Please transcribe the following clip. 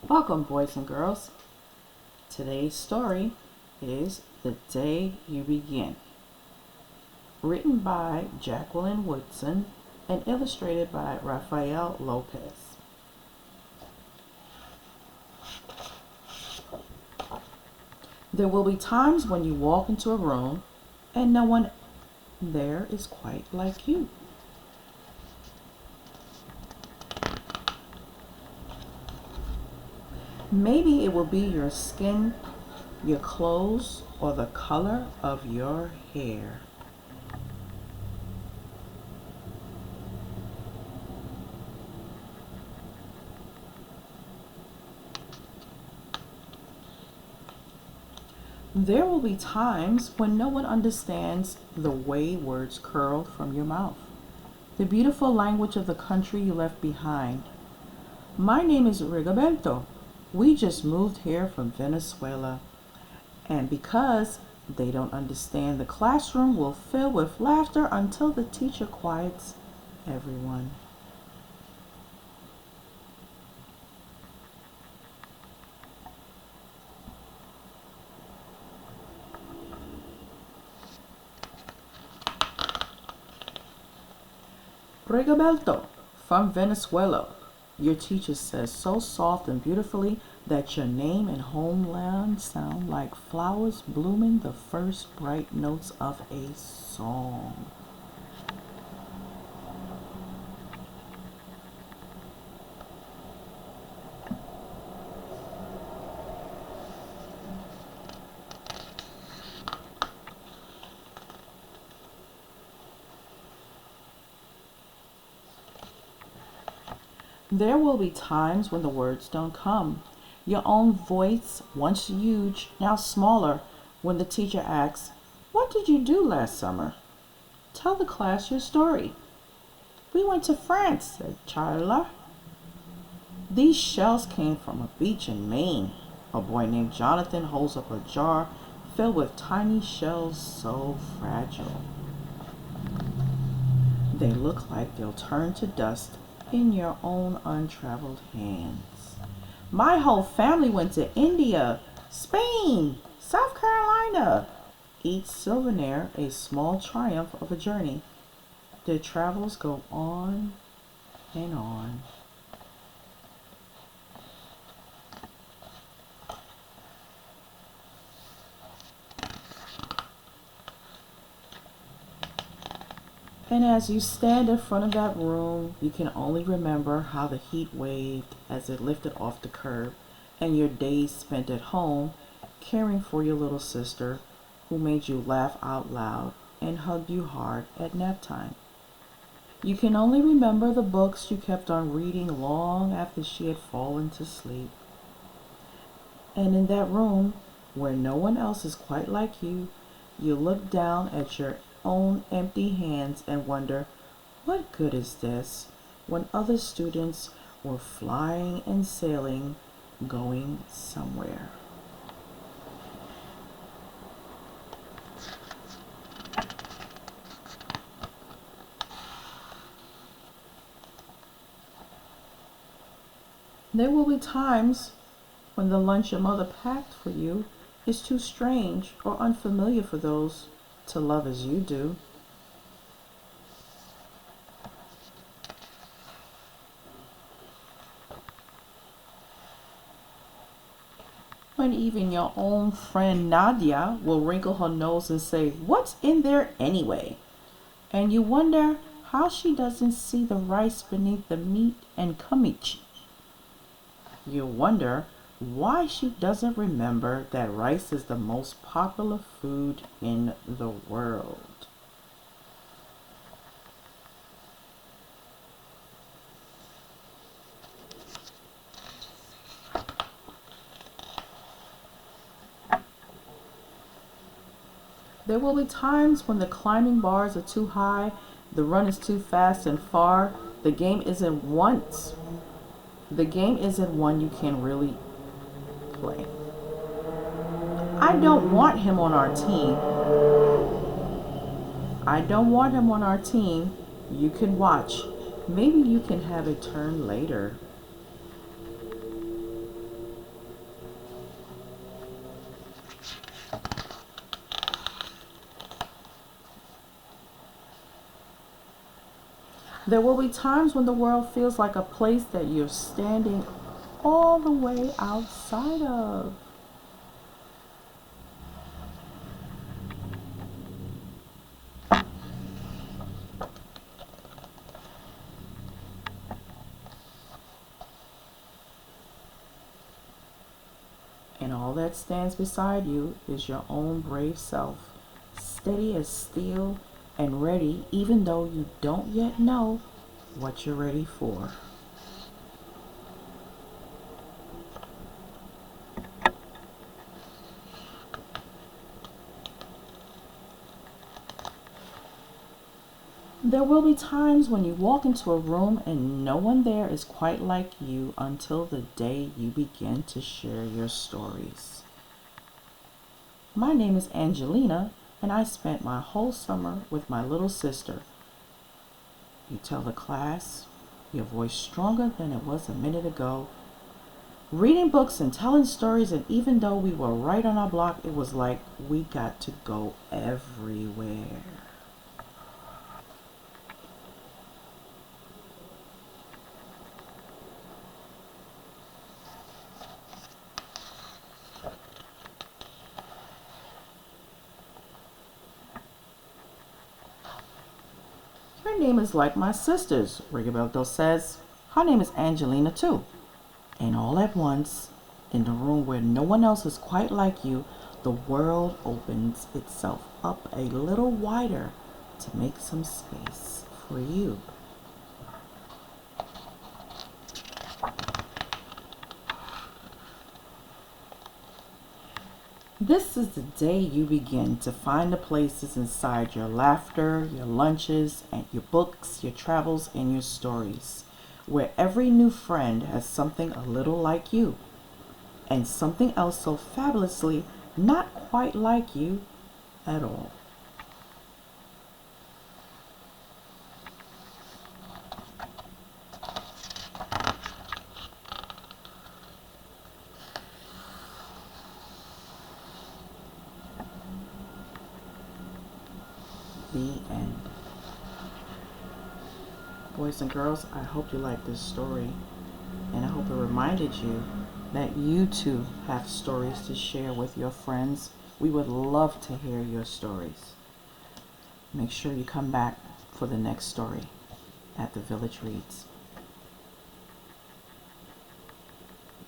Welcome, boys and girls. Today's story is The Day You Begin, written by Jacqueline Woodson and illustrated by Rafael Lopez. There will be times when you walk into a room and no one there is quite like you. Maybe it will be your skin, your clothes, or the color of your hair. There will be times when no one understands the way words curl from your mouth, the beautiful language of the country you left behind. My name is Rigoberto. We just moved here from Venezuela. And because they don't understand, the classroom will fill with laughter until the teacher quiets everyone. Rigoberto, from Venezuela. Your teacher says so soft and beautifully that your name and homeland sound like flowers blooming the first bright notes of a song. There will be times when the words don't come. Your own voice, once huge, now smaller, when the teacher asks, "What did you do last summer?" Tell the class your story. "We went to France," said Charla. "These shells came from a beach in Maine." A boy named Jonathan holds up a jar filled with tiny shells so fragile. They look like they'll turn to dust in your own untraveled hands. "My whole family went to India, Spain, South Carolina." Each souvenir a small triumph of a journey. Their travels go on and on. And as you stand in front of that room, you can only remember how the heat waved as it lifted off the curb, and your days spent at home caring for your little sister who made you laugh out loud and hugged you hard at nap time. You can only remember the books you kept on reading long after she had fallen to sleep. And in that room, where no one else is quite like you, you look down at your own empty hands and wonder, what good is this when other students were flying and sailing, going somewhere? There will be times when the lunch your mother packed for you is too strange or unfamiliar for those to love as you do. When even your own friend Nadia will wrinkle her nose and say, "What's in there anyway?" And you wonder how she doesn't see the rice beneath the meat and kamichi. You wonder why she doesn't remember that rice is the most popular food in the world. There will be times when the climbing bars are too high, the run is too fast and far. The game isn't one you can really play. I don't want him on our team. I don't want him on our team. You can watch. Maybe you can have a turn later. There will be times when the world feels like a place that you're standing all the way outside of. And all that stands beside you is your own brave self, steady as steel and ready, even though you don't yet know what you're ready for. There will be times when you walk into a room and no one there is quite like you until the day you begin to share your stories. My name is Angelina, and I spent my whole summer with my little sister. You tell the class, your voice stronger than it was a minute ago, reading books and telling stories, and even though we were right on our block, it was like we got to go everywhere. Her name is like my sister's, Rigoberto says. Her name is Angelina too. And all at once, in the room where no one else is quite like you, the world opens itself up a little wider to make some space for you. This is the day you begin to find the places inside your laughter, your lunches, and your books, your travels, and your stories, where every new friend has something a little like you, and something else so fabulously not quite like you at all. The end. Boys and girls, I hope you liked this story, and I hope it reminded you that you too have stories to share with your friends. We would love to hear your stories. Make sure you come back for the next story at The Village Reads.